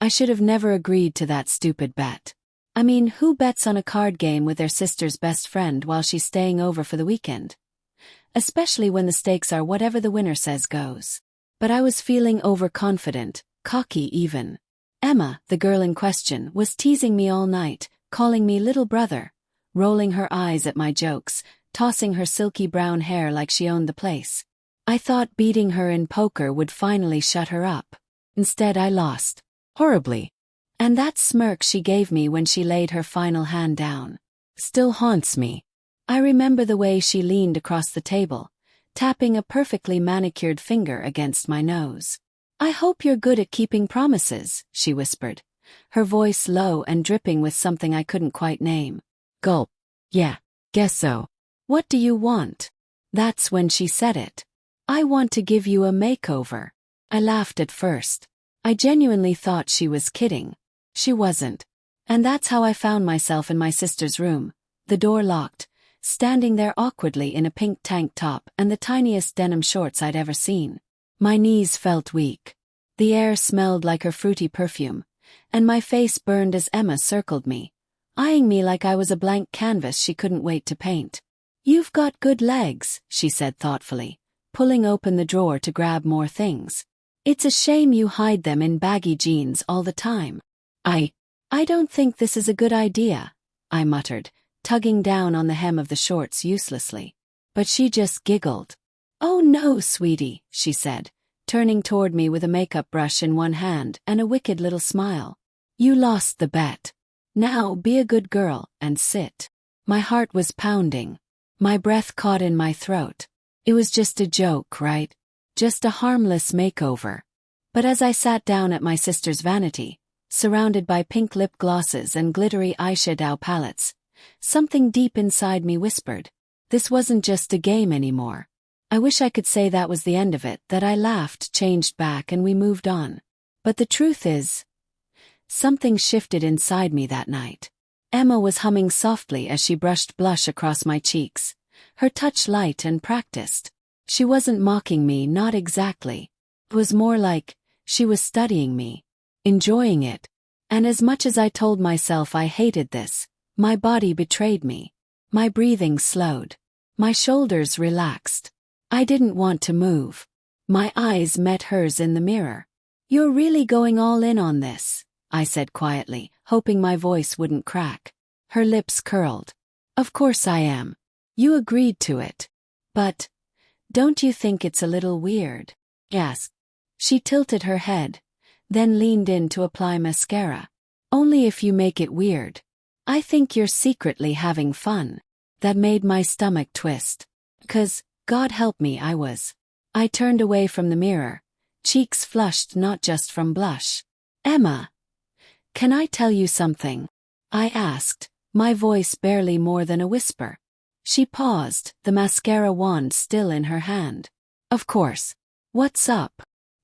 I should have never agreed to that stupid bet. I mean, who bets on a card game with their sister's best friend while she's staying over for the weekend? Especially when the stakes are whatever the winner says goes. But I was feeling overconfident, cocky even. Emma, the girl in question, was teasing me all night, calling me little brother, rolling her eyes at my jokes, tossing her silky brown hair like she owned the place. I thought beating her in poker would finally shut her up. Instead, I lost. Horribly. And that smirk she gave me when she laid her final hand down still haunts me. I remember the way she leaned across the table, tapping a perfectly manicured finger against my nose. "I hope you're good at keeping promises," she whispered, her voice low and dripping with something I couldn't quite name. Gulp. "Yeah, guess so. What do you want?" That's when she said it. "I want to give you a makeover." I laughed at first. I genuinely thought she was kidding. She wasn't. And that's how I found myself in my sister's room, the door locked, standing there awkwardly in a pink tank top and the tiniest denim shorts I'd ever seen. My knees felt weak. The air smelled like her fruity perfume, and my face burned as Emma circled me, eyeing me like I was a blank canvas she couldn't wait to paint. "You've got good legs," she said thoughtfully, pulling open the drawer to grab more things. "It's a shame you hide them in baggy jeans all the time." I don't think this is a good idea," I muttered, tugging down on the hem of the shorts uselessly. But she just giggled. "Oh no, sweetie," she said, turning toward me with a makeup brush in one hand and a wicked little smile. "You lost the bet. Now be a good girl and sit." My heart was pounding. My breath caught in my throat. It was just a joke, right? Just a harmless makeover. But as I sat down at my sister's vanity, surrounded by pink lip glosses and glittery eyeshadow palettes, something deep inside me whispered, this wasn't just a game anymore. I wish I could say that was the end of it, that I laughed, changed back, and we moved on. But the truth is, something shifted inside me that night. Emma was humming softly as she brushed blush across my cheeks, her touch light and practiced. She wasn't mocking me, not exactly. It was more like she was studying me, enjoying it. And as much as I told myself I hated this, my body betrayed me. My breathing slowed. My shoulders relaxed. I didn't want to move. My eyes met hers in the mirror. "You're really going all in on this," I said quietly, hoping my voice wouldn't crack. Her lips curled. "Of course I am. You agreed to it. But don't you think it's a little weird?" Yes. She tilted her head, then leaned in to apply mascara. "Only if you make it weird. I think you're secretly having fun." That made my stomach twist. 'Cause, God help me, I was. I turned away from the mirror, cheeks flushed not just from blush. "Emma, can I tell you something?" I asked, my voice barely more than a whisper. She paused, the mascara wand still in her hand. "Of course. What's up?"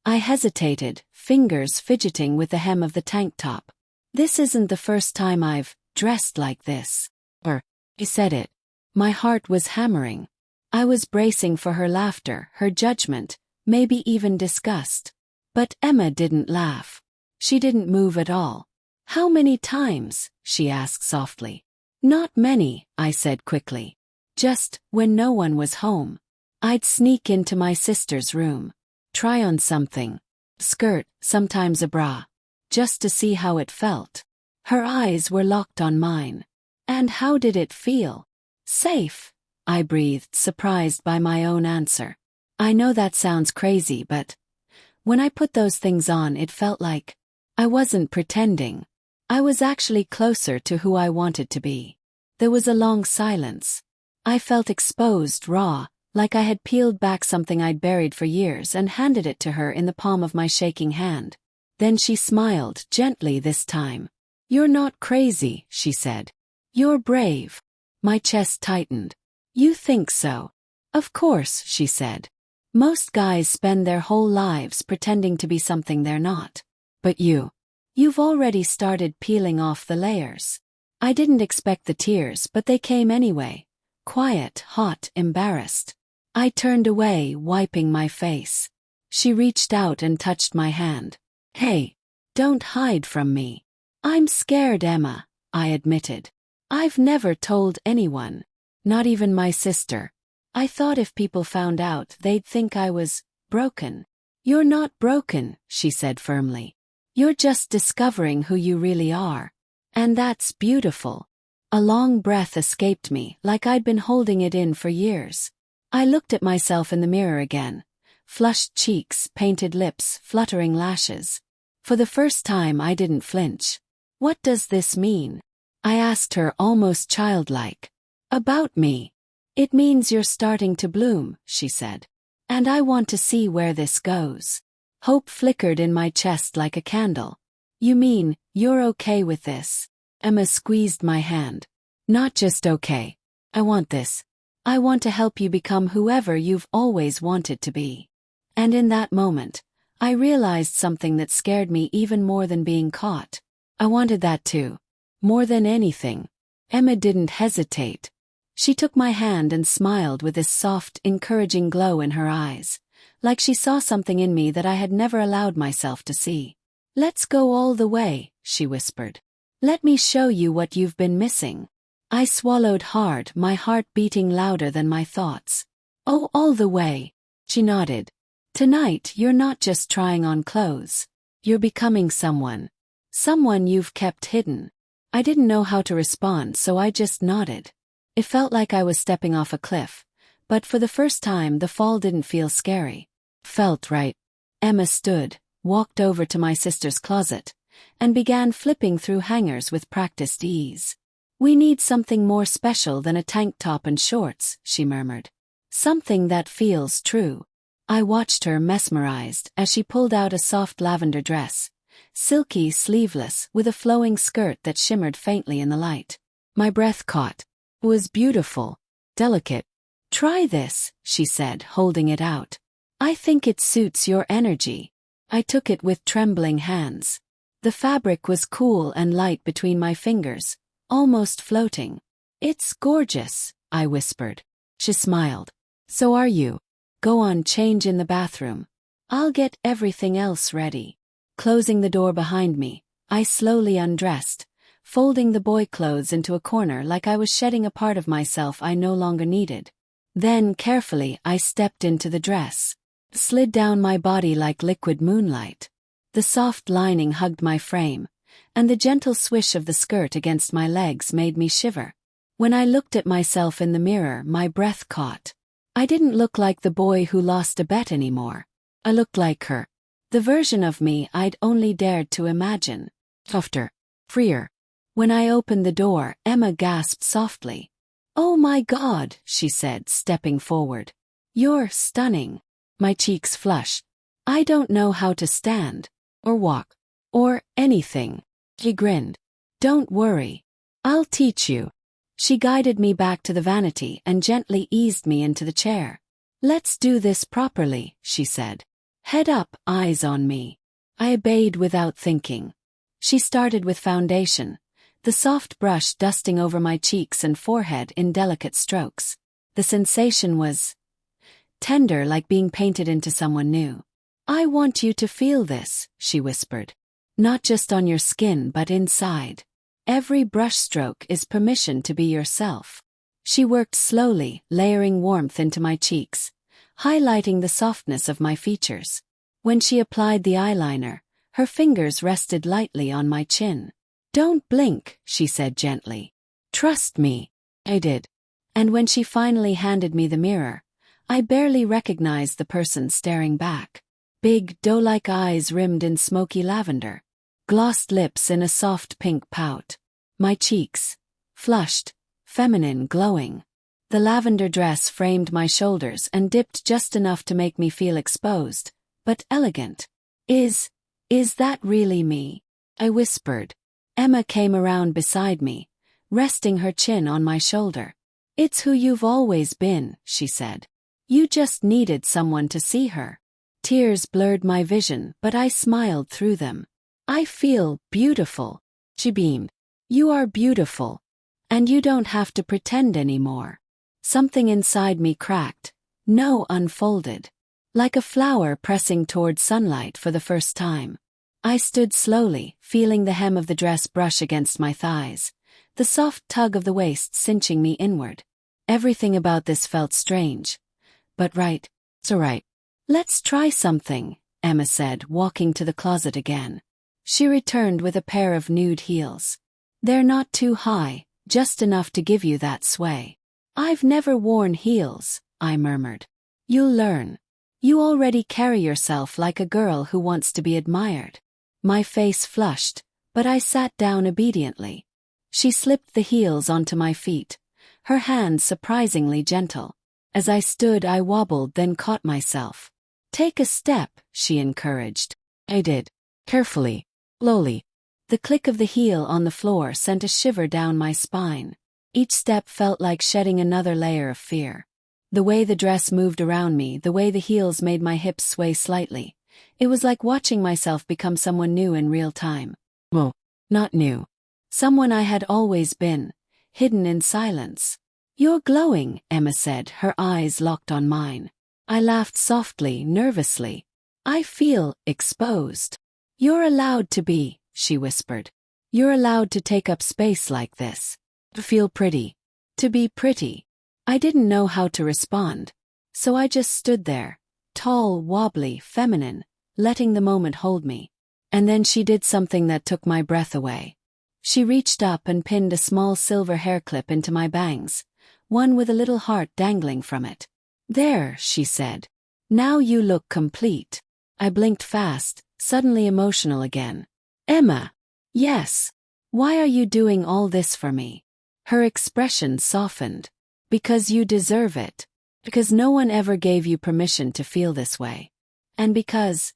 I hesitated, fingers fidgeting with the hem of the tank top. "This isn't the first time I've dressed like this." I said it. My heart was hammering. I was bracing for her laughter, her judgment, maybe even disgust. But Emma didn't laugh. She didn't move at all. "How many times?" she asked softly. "Not many," I said quickly. "Just when no one was home. I'd sneak into my sister's room, try on something, skirt, sometimes a bra, just to see how it felt." Her eyes were locked on mine. "And how did it feel?" "Safe," I breathed, surprised by my own answer. I know that sounds crazy, but when I put those things on, it felt like I wasn't pretending. I was actually closer to who I wanted to be. There was a long silence. I felt exposed, raw, like I had peeled back something I'd buried for years and handed it to her in the palm of my shaking hand. Then she smiled, gently this time. "You're not crazy," she said. "You're brave." My chest tightened. "You think so?" "Of course," she said. "Most guys spend their whole lives pretending to be something they're not. But you've already started peeling off the layers." I didn't expect the tears, but they came anyway. Quiet, hot, embarrassed. I turned away, wiping my face. She reached out and touched my hand. "Hey, Don't hide from me. I'm scared, Emma, I admitted. I've never told anyone. Not even my sister. I thought if people found out, they'd think I was broken. You're not broken, she said firmly. You're just discovering who you really are. And that's beautiful. A long breath escaped me, like I'd been holding it in for years. I looked at myself in the mirror again. Flushed cheeks, painted lips, fluttering lashes. For the first time I didn't flinch. What does this mean? I asked her, almost childlike. About me. It means you're starting to bloom, she said. And I want to see where this goes. Hope flickered in my chest like a candle. You mean, you're okay with this? Emma squeezed my hand. Not just okay. I want this. I want to help you become whoever you've always wanted to be. And in that moment, I realized something that scared me even more than being caught. I wanted that too. More than anything. Emma didn't hesitate. She took my hand and smiled with this soft, encouraging glow in her eyes, like she saw something in me that I had never allowed myself to see. Let's go all the way, she whispered. Let me show you what you've been missing. I swallowed hard, my heart beating louder than my thoughts. Oh, all the way. She nodded. Tonight, you're not just trying on clothes. You're becoming someone. Someone you've kept hidden. I didn't know how to respond, so I just nodded. It felt like I was stepping off a cliff, but for the first time the fall didn't feel scary. Felt right. Emma stood, walked over to my sister's closet, and began flipping through hangers with practiced ease. We need something more special than a tank top and shorts, she murmured. Something that feels true. I watched her mesmerized as she pulled out a soft lavender dress, silky, sleeveless, with a flowing skirt that shimmered faintly in the light. My breath caught. It was beautiful, delicate. Try this, she said, holding it out. I think it suits your energy. I took it with trembling hands. The fabric was cool and light between my fingers, almost floating. It's gorgeous, I whispered. She smiled. So are you. Go on, change in the bathroom. I'll get everything else ready. Closing the door behind me, I slowly undressed, folding the boy clothes into a corner like I was shedding a part of myself I no longer needed. Then, carefully, I stepped into the dress. Slid down my body like liquid moonlight. The soft lining hugged my frame, and the gentle swish of the skirt against my legs made me shiver. When I looked at myself in the mirror, my breath caught. I didn't look like the boy who lost a bet anymore. I looked like her. The version of me I'd only dared to imagine. Softer. Freer. When I opened the door, Emma gasped softly. Oh my God, she said, stepping forward. You're stunning. My cheeks flushed. I don't know how to stand, or walk, or anything. She grinned. Don't worry. I'll teach you. She guided me back to the vanity and gently eased me into the chair. Let's do this properly, she said. Head up, eyes on me. I obeyed without thinking. She started with foundation, the soft brush dusting over my cheeks and forehead in delicate strokes. The sensation was tender, like being painted into someone new. I want you to feel this, she whispered. Not just on your skin but inside. Every brushstroke is permission to be yourself. She worked slowly, layering warmth into my cheeks, highlighting the softness of my features. When she applied the eyeliner, her fingers rested lightly on my chin. Don't blink, she said gently. Trust me. I did. And when she finally handed me the mirror, I barely recognized the person staring back. Big, doe-like eyes rimmed in smoky lavender. Glossed lips in a soft pink pout. My cheeks, flushed, feminine, glowing. The lavender dress framed my shoulders and dipped just enough to make me feel exposed, but elegant. Is that really me? I whispered. Emma came around beside me, resting her chin on my shoulder. It's who you've always been, she said. You just needed someone to see her. Tears blurred my vision, but I smiled through them. I feel beautiful. She beamed. You are beautiful. And you don't have to pretend anymore. Something inside me cracked. No, unfolded. Like a flower pressing toward sunlight for the first time. I stood slowly, feeling the hem of the dress brush against my thighs, the soft tug of the waist cinching me inward. Everything about this felt strange. But right. So right. Let's try something, Emma said, walking to the closet again. She returned with a pair of nude heels. They're not too high, just enough to give you that sway. I've never worn heels, I murmured. You'll learn. You already carry yourself like a girl who wants to be admired. My face flushed, but I sat down obediently. She slipped the heels onto my feet, her hands surprisingly gentle. As I stood, I wobbled, then caught myself. Take a step, she encouraged. I did. Carefully. Slowly. The click of the heel on the floor sent a shiver down my spine. Each step felt like shedding another layer of fear. The way the dress moved around me, the way the heels made my hips sway slightly. It was like watching myself become someone new in real time. Well, not new. Someone I had always been, hidden in silence. You're glowing, Emma said, her eyes locked on mine. I laughed softly, nervously. I feel exposed. You're allowed to be, she whispered. You're allowed to take up space like this. To feel pretty. To be pretty. I didn't know how to respond. So I just stood there, tall, wobbly, feminine, letting the moment hold me. And then she did something that took my breath away. She reached up and pinned a small silver hair clip into my bangs, one with a little heart dangling from it. There, she said. Now you look complete. I blinked fast, suddenly emotional again. Emma. Yes. Why are you doing all this for me? Her expression softened. Because you deserve it. Because no one ever gave you permission to feel this way. And because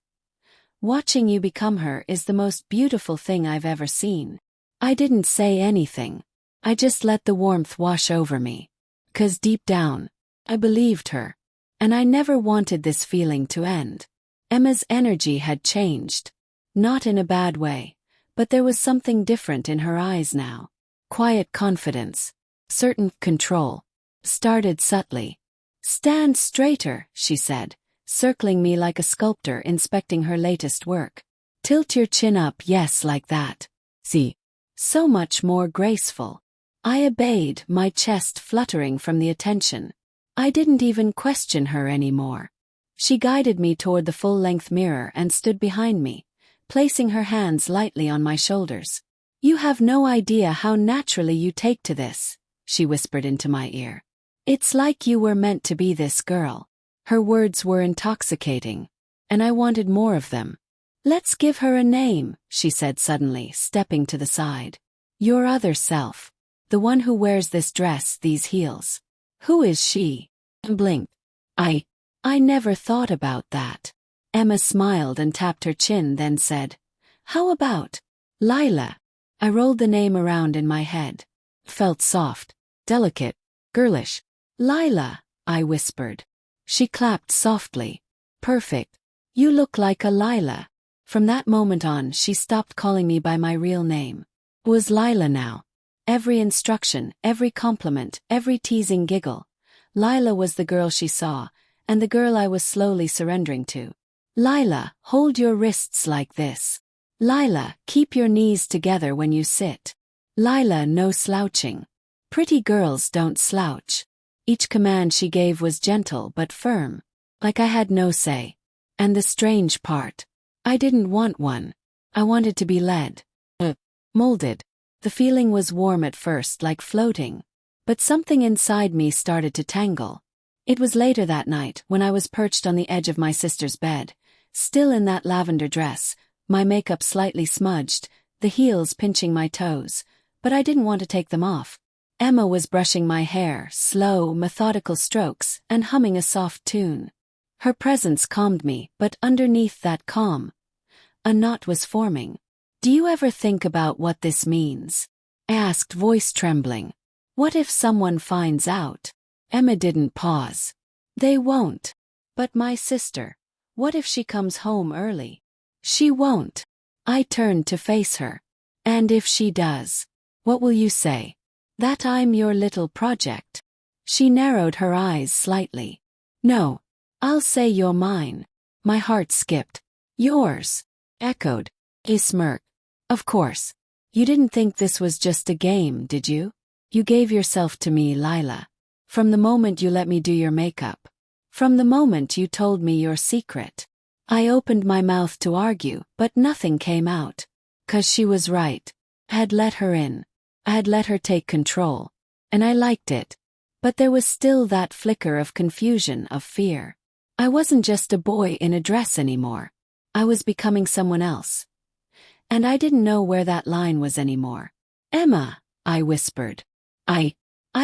watching you become her is the most beautiful thing I've ever seen. I didn't say anything. I just let the warmth wash over me. 'Cause deep down, I believed her. And I never wanted this feeling to end. Emma's energy had changed. Not in a bad way, but there was something different in her eyes now. Quiet confidence. Certain control. Started subtly. Stand straighter, she said, circling me like a sculptor inspecting her latest work. Tilt your chin up, yes, like that. See. So much more graceful. I obeyed, my chest fluttering from the attention. I didn't even question her anymore. She guided me toward the full-length mirror and stood behind me, placing her hands lightly on my shoulders. You have no idea how naturally you take to this, she whispered into my ear. It's like you were meant to be this girl. Her words were intoxicating, and I wanted more of them. Let's give her a name, she said suddenly, stepping to the side. Your other self. The one who wears this dress, these heels. Who is she? I blinked. I never thought about that. Emma smiled and tapped her chin, then said, How about Lila? I rolled the name around in my head. Felt soft, delicate, girlish. Lila, I whispered. She clapped softly. Perfect. You look like a Lila. From that moment on, she stopped calling me by my real name. It was Lila now. Every instruction, every compliment, every teasing giggle. Lila was the girl she saw, and the girl I was slowly surrendering to. Lila, hold your wrists like this. Lila, keep your knees together when you sit. Lila, no slouching. Pretty girls don't slouch. Each command she gave was gentle but firm, like I had no say. And the strange part, I didn't want one. I wanted to be led. Molded. The feeling was warm at first, like floating. But something inside me started to tangle. It was later that night, when I was perched on the edge of my sister's bed, still in that lavender dress, my makeup slightly smudged, the heels pinching my toes, but I didn't want to take them off. Emma was brushing my hair, slow, methodical strokes, and humming a soft tune. Her presence calmed me, but underneath that calm, a knot was forming. Do you ever think about what this means? I asked, voice trembling. What if someone finds out? Emma didn't pause. They won't. But my sister, what if she comes home early? She won't. I turned to face her. And if she does, what will you say? That I'm your little project? She narrowed her eyes slightly. No. I'll say you're mine. My heart skipped. Yours. Echoed. He smirked. Of course. You didn't think this was just a game, did you? You gave yourself to me, Lila. From the moment you let me do your makeup. From the moment you told me your secret. I opened my mouth to argue, but nothing came out. 'Cause she was right. I had let her in. I had let her take control. And I liked it. But there was still that flicker of confusion, of fear. I wasn't just a boy in a dress anymore. I was becoming someone else. And I didn't know where that line was anymore. Emma, I whispered. I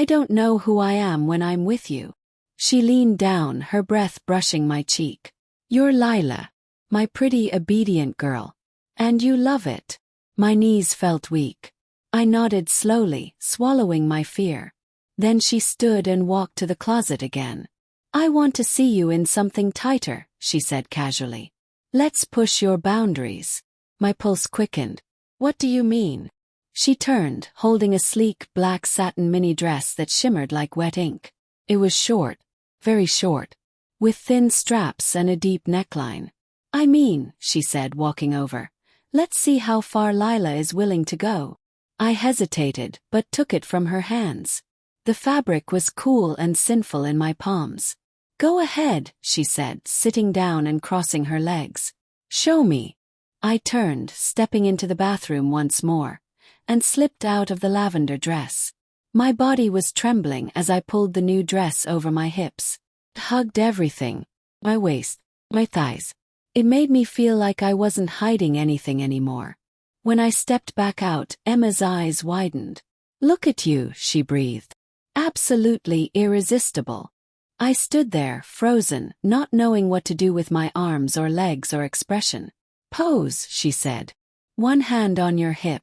don't know who I am when I'm with you. She leaned down, her breath brushing my cheek. You're Lila, my pretty obedient girl. And you love it. My knees felt weak. I nodded slowly, swallowing my fear. Then she stood and walked to the closet again. I want to see you in something tighter, she said casually. Let's push your boundaries. My pulse quickened. What do you mean? She turned, holding a sleek black satin mini dress that shimmered like wet ink. It was short, very short, with thin straps and a deep neckline. I mean, she said, walking over, let's see how far Lila is willing to go. I hesitated, but took it from her hands. The fabric was cool and sinful in my palms. Go ahead, she said, sitting down and crossing her legs. Show me. I turned, stepping into the bathroom once more, and slipped out of the lavender dress. My body was trembling as I pulled the new dress over my hips. It hugged everything. My waist, my thighs. It made me feel like I wasn't hiding anything anymore. When I stepped back out, Emma's eyes widened. Look at you, she breathed. Absolutely irresistible. I stood there, frozen, not knowing what to do with my arms or legs or expression. Pose, she said. One hand on your hip.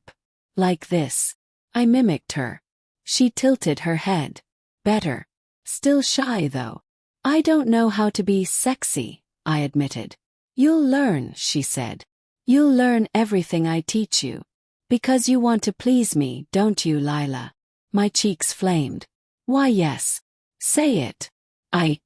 Like this. I mimicked her. She tilted her head. Better. Still shy, though. I don't know how to be sexy, I admitted. You'll learn, she said. You'll learn everything I teach you. Because you want to please me, don't you, Lila? My cheeks flamed. Why, yes. Say it. I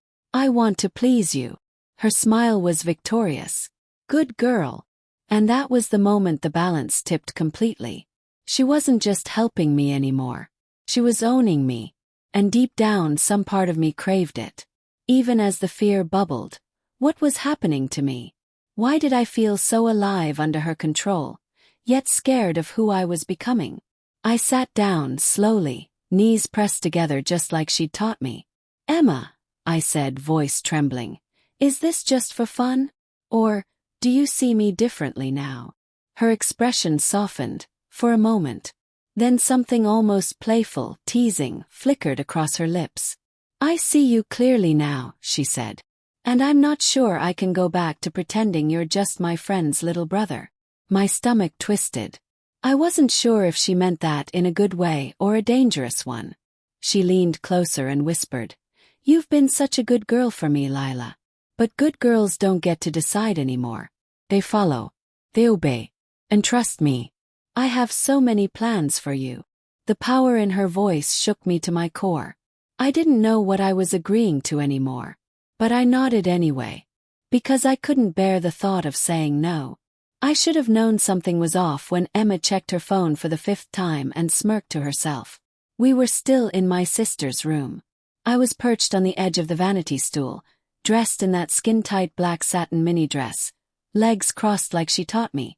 want to please you. Her smile was victorious. Good girl. And that was the moment the balance tipped completely. She wasn't just helping me anymore. She was owning me. And deep down, some part of me craved it. Even as the fear bubbled. What was happening to me? Why did I feel so alive under her control, yet scared of who I was becoming? I sat down slowly, knees pressed together just like she'd taught me. Emma, I said, voice trembling, is this just for fun? Or, do you see me differently now? Her expression softened, for a moment. Then something almost playful, teasing, flickered across her lips. I see you clearly now, she said. And I'm not sure I can go back to pretending you're just my friend's little brother. My stomach twisted. I wasn't sure if she meant that in a good way or a dangerous one. She leaned closer and whispered, You've been such a good girl for me, Lila. But good girls don't get to decide anymore. They follow. They obey. And trust me. I have so many plans for you. The power in her voice shook me to my core. I didn't know what I was agreeing to anymore. But I nodded anyway. Because I couldn't bear the thought of saying no. I should have known something was off when Emma checked her phone for the 5th time and smirked to herself. We were still in my sister's room. I was perched on the edge of the vanity stool, dressed in that skin-tight black satin mini dress, legs crossed like she taught me,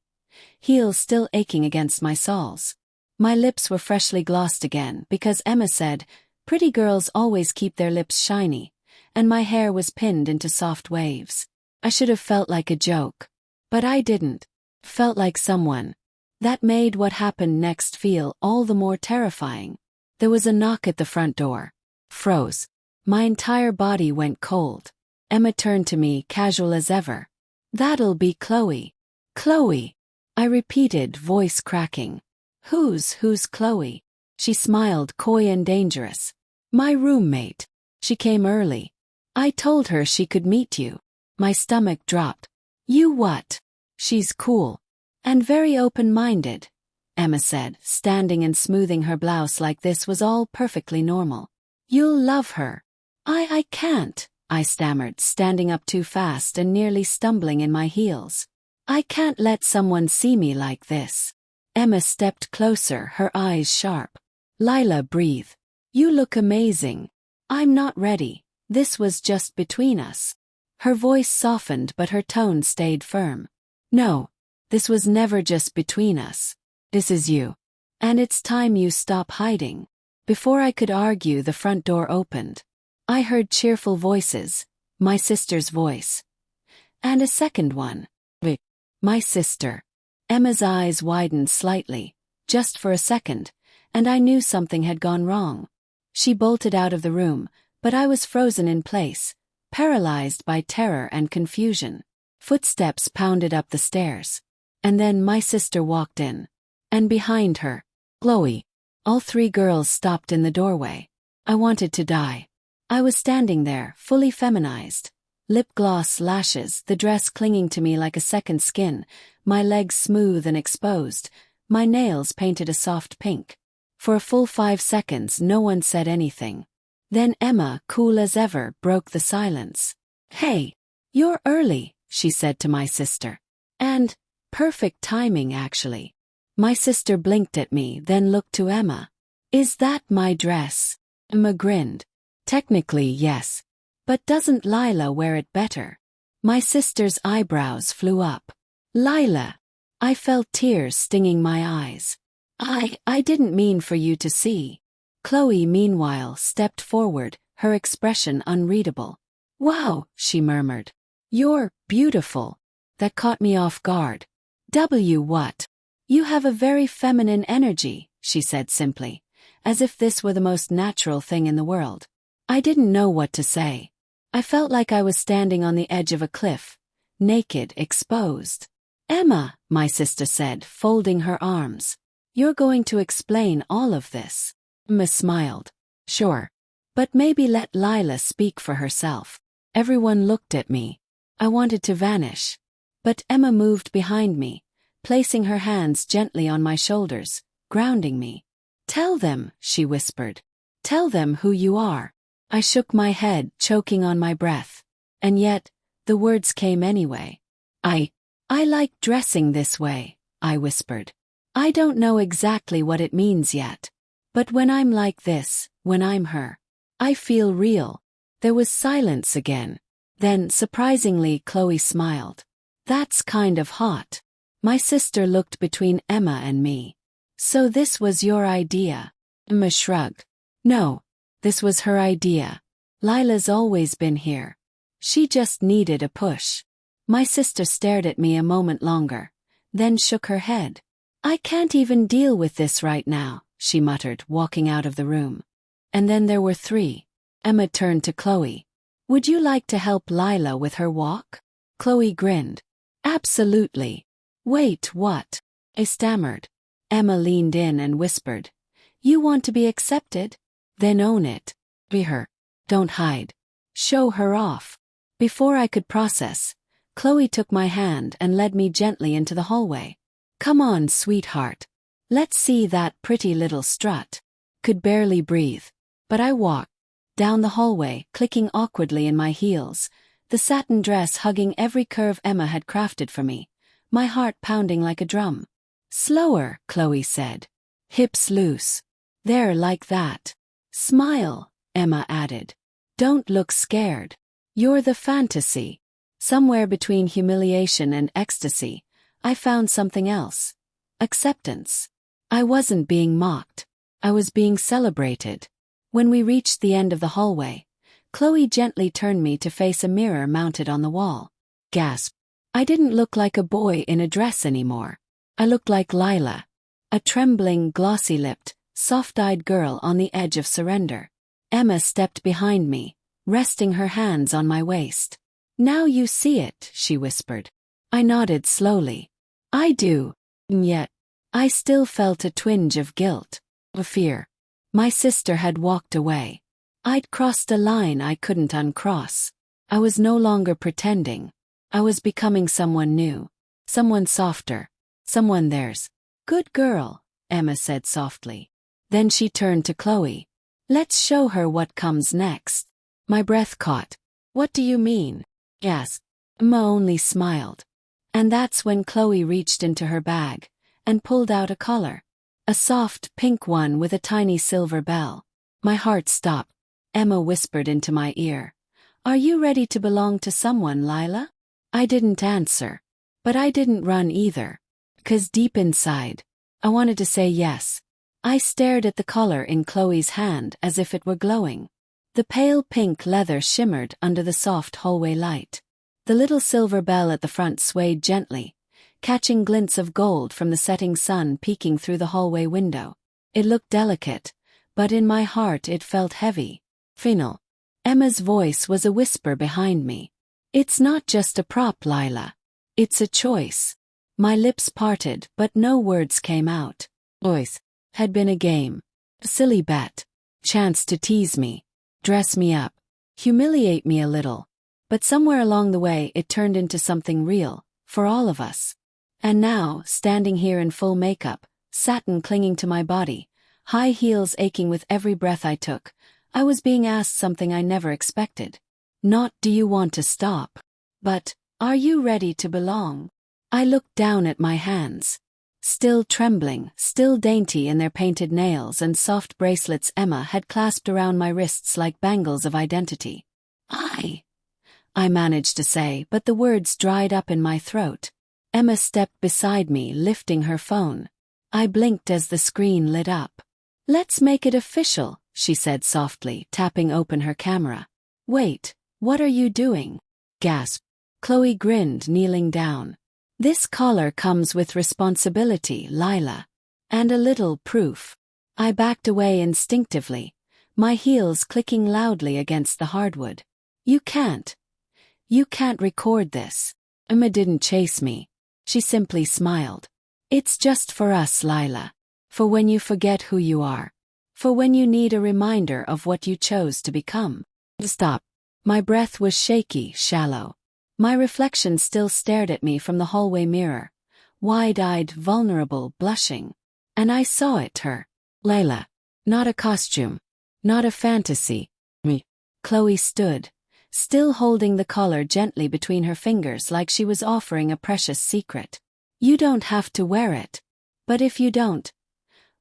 heels still aching against my soles. My lips were freshly glossed again because Emma said, pretty girls always keep their lips shiny, and my hair was pinned into soft waves. I should have felt like a joke. But I didn't. Felt like someone. That made what happened next feel all the more terrifying. There was a knock at the front door. Froze. My entire body went cold. Emma turned to me, casual as ever. That'll be Chloe. Chloe. I repeated, voice cracking. Who's Chloe? She smiled, coy and dangerous. My roommate. She came early. I told her she could meet you. My stomach dropped. You what? She's cool. And very open-minded, Emma said, standing and smoothing her blouse like this was all perfectly normal. You'll love her. I can't, I stammered, standing up too fast and nearly stumbling in my heels. I can't let someone see me like this. Emma stepped closer, her eyes sharp. Lila, breathe. You look amazing. I'm not ready. This was just between us. Her voice softened but her tone stayed firm. No, this was never just between us. This is you. And it's time you stop hiding. Before I could argue, the front door opened. I heard cheerful voices, my sister's voice. And a second one. My sister. Emma's eyes widened slightly, just for a second, and I knew something had gone wrong. She bolted out of the room, but I was frozen in place, paralyzed by terror and confusion. Footsteps pounded up the stairs. And then my sister walked in. And behind her, Chloe. All three girls stopped in the doorway. I wanted to die. I was standing there, fully feminized. Lip gloss, lashes, the dress clinging to me like a second skin, my legs smooth and exposed, my nails painted a soft pink. For a full 5 seconds no one said anything. Then Emma, cool as ever, broke the silence. Hey, you're early, she said to my sister. And, perfect timing actually. My sister blinked at me, then looked to Emma. Is that my dress? Emma grinned. Technically, yes. But doesn't Lila wear it better? My sister's eyebrows flew up. Lila. I felt tears stinging my eyes. I didn't mean for you to see. Chloe, meanwhile, stepped forward, her expression unreadable. Wow, she murmured. You're beautiful. That caught me off guard. What? You have a very feminine energy, she said simply, as if this were the most natural thing in the world. I didn't know what to say. I felt like I was standing on the edge of a cliff, naked, exposed. Emma, my sister said, folding her arms. You're going to explain all of this. Emma smiled. Sure. But maybe let Lila speak for herself. Everyone looked at me. I wanted to vanish. But Emma moved behind me, placing her hands gently on my shoulders, grounding me. Tell them, she whispered. Tell them who you are. I shook my head, choking on my breath. And yet, the words came anyway. I like dressing this way, I whispered. I don't know exactly what it means yet. But when I'm like this, when I'm her, I feel real. There was silence again. Then, surprisingly, Chloe smiled. That's kind of hot. My sister looked between Emma and me. So this was your idea? Emma shrugged. No. This was her idea. Lila's always been here. She just needed a push. My sister stared at me a moment longer, then shook her head. I can't even deal with this right now, she muttered, walking out of the room. And then there were three. Emma turned to Chloe. Would you like to help Lila with her walk? Chloe grinned. Absolutely. Wait, what? I stammered. Emma leaned in and whispered. You want to be accepted? Then own it. Be her. Don't hide. Show her off. Before I could process, Chloe took my hand and led me gently into the hallway. Come on, sweetheart. Let's see that pretty little strut. Could barely breathe. But I walked down the hallway, clicking awkwardly in my heels, the satin dress hugging every curve Emma had crafted for me, my heart pounding like a drum. Slower, Chloe said. Hips loose. There, like that. Smile, Emma added. Don't look scared. You're the fantasy. Somewhere between humiliation and ecstasy, I found something else. Acceptance. I wasn't being mocked. I was being celebrated. When we reached the end of the hallway, Chloe gently turned me to face a mirror mounted on the wall. Gasp. I didn't look like a boy in a dress anymore. I looked like Lila. A trembling, glossy-lipped, soft-eyed girl on the edge of surrender. Emma stepped behind me, resting her hands on my waist. Now you see it, she whispered. I nodded slowly. I do. And yet, I still felt a twinge of guilt, of fear. My sister had walked away. I'd crossed a line I couldn't uncross. I was no longer pretending. I was becoming someone new. Someone softer. Someone theirs. Good girl, Emma said softly. Then she turned to Chloe. Let's show her what comes next. My breath caught. What do you mean? Yes. Emma only smiled. And that's when Chloe reached into her bag and pulled out a collar. A soft, pink one with a tiny silver bell. My heart stopped. Emma whispered into my ear, "Are you ready to belong to someone, Lila?" I didn't answer. But I didn't run either. 'Cause deep inside, I wanted to say yes. I stared at the collar in Chloe's hand as if it were glowing. The pale pink leather shimmered under the soft hallway light. The little silver bell at the front swayed gently, catching glints of gold from the setting sun peeking through the hallway window. It looked delicate, but in my heart it felt heavy. Final. Emma's voice was a whisper behind me. "It's not just a prop, Lila. It's a choice." My lips parted, but no words came out. Choice had been a game. A silly bet. Chance to tease me. Dress me up. Humiliate me a little. But somewhere along the way it turned into something real, for all of us. And now, standing here in full makeup, satin clinging to my body, high heels aching with every breath I took, I was being asked something I never expected. Not, "Do you want to stop?" but, "Are you ready to belong?" I looked down at my hands. Still trembling, still dainty in their painted nails and soft bracelets Emma had clasped around my wrists like bangles of identity. I managed to say, but the words dried up in my throat. Emma stepped beside me, lifting her phone. I blinked as the screen lit up. "Let's make it official," she said softly, tapping open her camera. "Wait, what are you doing?" gasped. Chloe grinned, kneeling down. "This collar comes with responsibility, Lila. And a little proof." I backed away instinctively, my heels clicking loudly against the hardwood. You can't record this." Emma didn't chase me. She simply smiled. "It's just for us, Lila. For when you forget who you are. For when you need a reminder of what you chose to become." Stop. My breath was shaky, shallow. My reflection still stared at me from the hallway mirror, wide-eyed, vulnerable, blushing. And I saw it, her. Layla. Not a costume. Not a fantasy. Me. Chloe stood, still holding the collar gently between her fingers like she was offering a precious secret. "You don't have to wear it. But if you don't,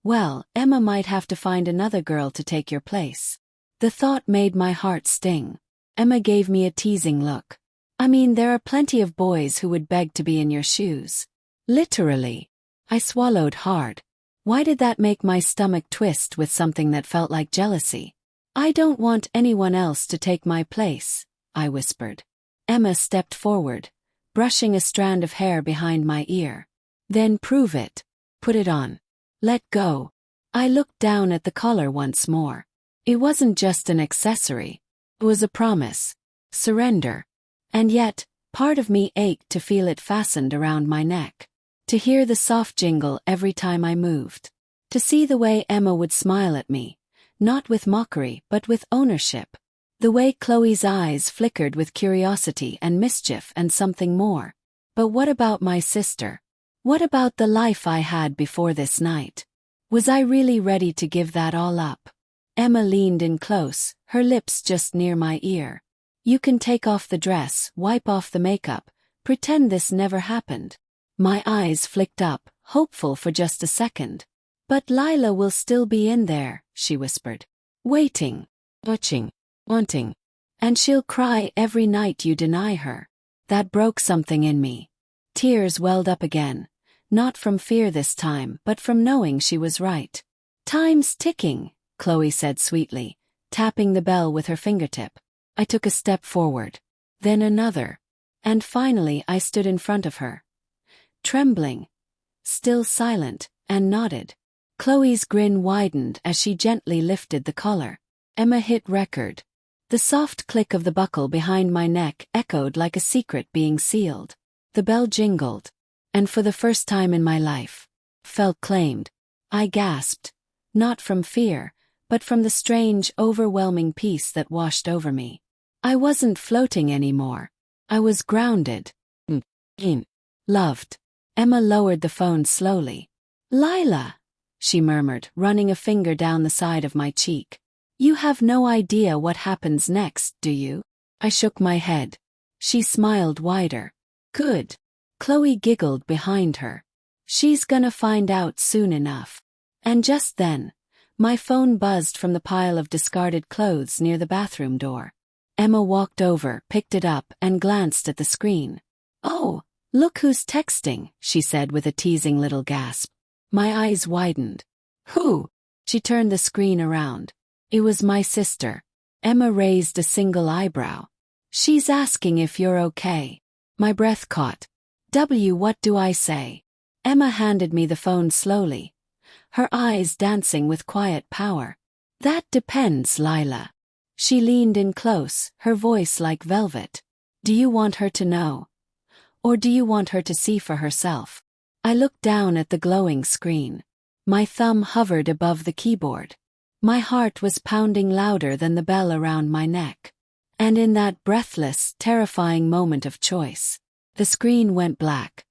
well, Emma might have to find another girl to take your place." The thought made my heart sting. Emma gave me a teasing look. "I mean, there are plenty of boys who would beg to be in your shoes." Literally. I swallowed hard. Why did that make my stomach twist with something that felt like jealousy? "I don't want anyone else to take my place," I whispered. Emma stepped forward, brushing a strand of hair behind my ear. "Then prove it. Put it on. Let go." I looked down at the collar once more. It wasn't just an accessory. It was a promise. Surrender. And yet, part of me ached to feel it fastened around my neck. To hear the soft jingle every time I moved. To see the way Emma would smile at me, not with mockery but with ownership. The way Chloe's eyes flickered with curiosity and mischief and something more. But what about my sister? What about the life I had before this night? Was I really ready to give that all up? Emma leaned in close, her lips just near my ear. "You can take off the dress, wipe off the makeup, pretend this never happened." My eyes flicked up, hopeful for just a second. "But Lila will still be in there," she whispered. "Waiting, watching, wanting. And she'll cry every night you deny her." That broke something in me. Tears welled up again, not from fear this time but from knowing she was right. "Time's ticking," Chloe said sweetly, tapping the bell with her fingertip. I took a step forward, then another, and finally I stood in front of her. Trembling, still silent, and nodded. Chloe's grin widened as she gently lifted the collar. Emma hit record. The soft click of the buckle behind my neck echoed like a secret being sealed. The bell jingled, and for the first time in my life, felt claimed. I gasped, not from fear, but from the strange, overwhelming peace that washed over me. I wasn't floating anymore. I was grounded. Loved. Emma lowered the phone slowly. "Lila," she murmured, running a finger down the side of my cheek. "You have no idea what happens next, do you?" I shook my head. She smiled wider. "Good." Chloe giggled behind her. She's gonna find out soon enough. And just then, my phone buzzed from the pile of discarded clothes near the bathroom door. Emma walked over, picked it up, and glanced at the screen. "Oh, look who's texting," she said with a teasing little gasp. My eyes widened. "Who?" She turned the screen around. It was my sister. Emma raised a single eyebrow. "She's asking if you're okay." My breath caught. What do I say? Emma handed me the phone slowly, her eyes dancing with quiet power. "That depends, Lila." She leaned in close, her voice like velvet. "Do you want her to know? Or do you want her to see for herself?" I looked down at the glowing screen. My thumb hovered above the keyboard. My heart was pounding louder than the bell around my neck. And in that breathless, terrifying moment of choice, the screen went black.